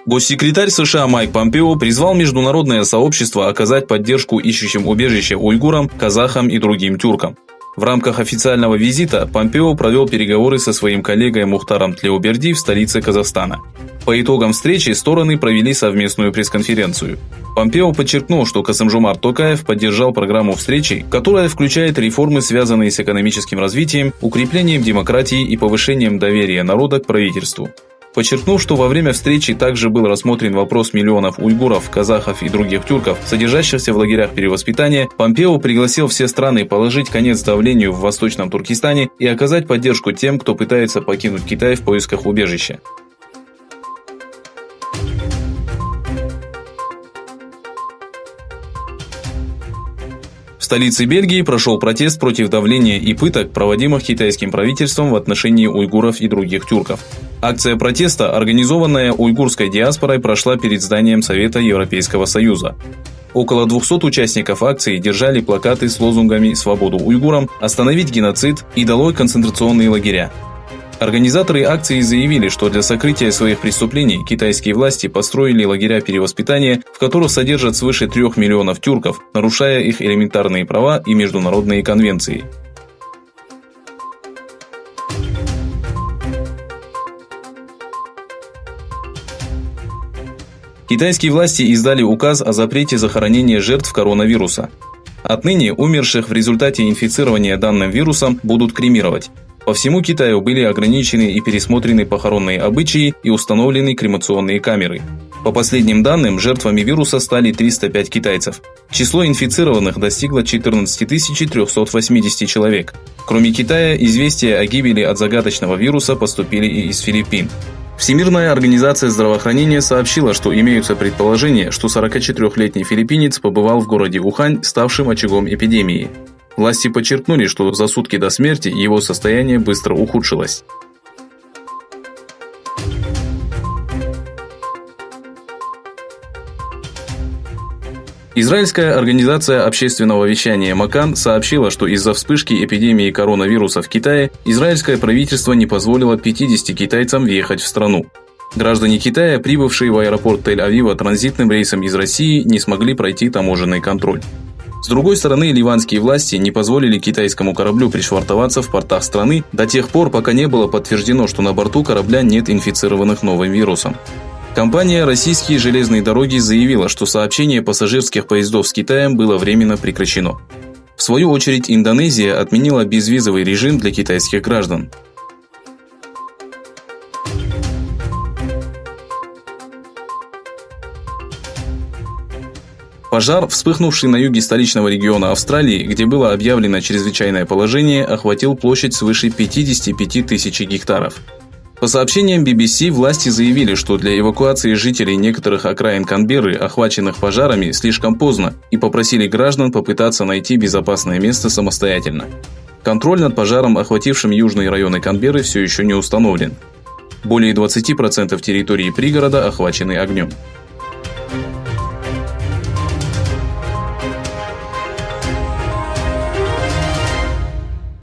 Госсекретарь США Майк Помпео призвал международное сообщество оказать поддержку ищущим убежище уйгурам, казахам и другим тюркам. В рамках официального визита Помпео провел переговоры со своим коллегой Мухтаром Тлеуберди в столице Казахстана. По итогам встречи стороны провели совместную пресс-конференцию. Помпео подчеркнул, что Касым-Жомарт Токаев поддержал программу встречи, которая включает реформы, связанные с экономическим развитием, укреплением демократии и повышением доверия народа к правительству. Подчеркнув, что во время встречи также был рассмотрен вопрос миллионов уйгуров, казахов и других тюрков, содержащихся в лагерях перевоспитания, Помпео пригласил все страны положить конец давлению в Восточном Туркестане и оказать поддержку тем, кто пытается покинуть Китай в поисках убежища. В столице Бельгии прошел протест против давления и пыток, проводимых китайским правительством в отношении уйгуров и других тюрков. Акция протеста, организованная уйгурской диаспорой, прошла перед зданием Совета Европейского Союза. Около 200 участников акции держали плакаты с лозунгами «Свободу уйгурам», «Остановить геноцид» и «Долой концентрационные лагеря». Организаторы акции заявили, что для сокрытия своих преступлений китайские власти построили лагеря перевоспитания, в которых содержат свыше 3 миллионов тюрков, нарушая их элементарные права и международные конвенции. Китайские власти издали указ о запрете захоронения жертв коронавируса. Отныне умерших в результате инфицирования данным вирусом будут кремировать. По всему Китаю были ограничены и пересмотрены похоронные обычаи и установлены кремационные камеры. По последним данным, жертвами вируса стали 305 китайцев. Число инфицированных достигло 14 380 человек. Кроме Китая, известия о гибели от загадочного вируса поступили и из Филиппин. Всемирная организация здравоохранения сообщила, что имеются предположения, что 44-летний филиппинец побывал в городе Ухань, ставшем очагом эпидемии. Власти подчеркнули, что за сутки до смерти его состояние быстро ухудшилось. Израильская организация общественного вещания Макан сообщила, что из-за вспышки эпидемии коронавируса в Китае израильское правительство не позволило 50 китайцам въехать в страну. Граждане Китая, прибывшие в аэропорт Тель-Авива транзитным рейсом из России, не смогли пройти таможенный контроль. С другой стороны, ливанские власти не позволили китайскому кораблю пришвартоваться в портах страны до тех пор, пока не было подтверждено, что на борту корабля нет инфицированных новым вирусом. Компания «Российские железные дороги» заявила, что сообщение пассажирских поездов с Китаем было временно прекращено. В свою очередь, Индонезия отменила безвизовый режим для китайских граждан. Пожар, вспыхнувший на юге столичного региона Австралии, где было объявлено чрезвычайное положение, охватил площадь свыше 55 тысяч гектаров. По сообщениям BBC, власти заявили, что для эвакуации жителей некоторых окраин Канберры, охваченных пожарами, слишком поздно, и попросили граждан попытаться найти безопасное место самостоятельно. Контроль над пожаром, охватившим южные районы Канберры, все еще не установлен. Более 20% территории пригорода охвачены огнем.